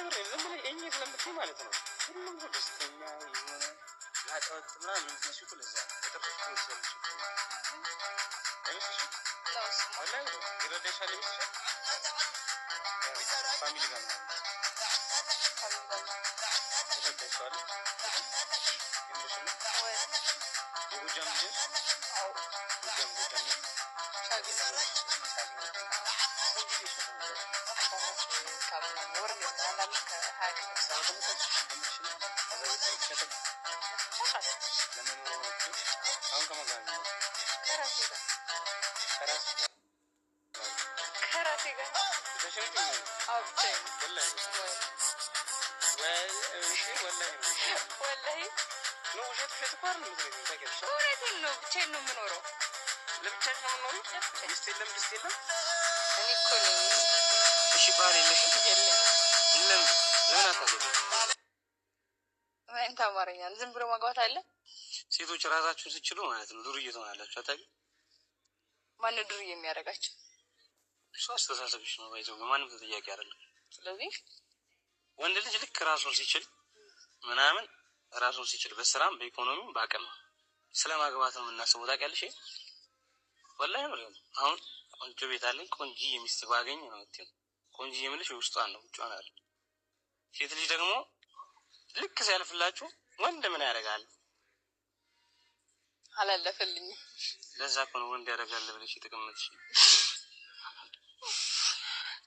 ብሬ ዝም ብለህ እኛ ስለምትይ ማለት ነው ሁሉም ሰው ደስተኛ የሆነ ያጫወት ምናምን የምትመስይው እኮ ለዛ የጠበቅኩት ስለምትመስል አይመስልሽም? ወላሂ ይረዳሻል ይመስልሻል? ፋሚሊ ጋር ምናምን ይረዳሻል? የጎጃም ልጅ ጎጃም ታማረኛል ዝም ብሎ ማግባት አለ ሴቶች ራሳቸውን ሲችሉ ማለት ነው ዱርዬ ትሆናላችሁ አታውቂ ማን ዱርዬ የሚያደርጋቸው እሱ አስተሳሰብሽ ነው ባይዘው ማንም ተጠያቂ አይደለም ስለዚህ ወንድ ልጅ ልክ ራሱን ሲችል ምናምን ራሱን ሲችል በስራም በኢኮኖሚም ባቀም ስለማግባት ነው የምናስበው ታውቂያለሽ ወላሂ ነው አሁን ቆንጆ ቤት አለኝ ቆንጆ የሚስት ባገኝ ነው እንትን ቆንጆ የምልሽ ውስጧን ነው ውጫን አይደል ሴት ልጅ ደግሞ ልክ ሲያልፍላችሁ ወንድ ምን ያደርጋል አላለፈልኝ ለዛ ነው ወንድ ያደርጋል ብለሽ ተቀመጥሽ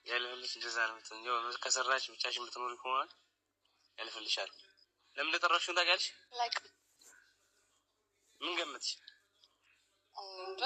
ያለፈልሽ እንደዛ ነው እንዴው ከሰራች ብቻሽ የምትኖር ከሆነ ያለፈልሻል ለምን ተጠራሽው ታውቂያለሽ ላይክ ምን ገመትሽ እንጃ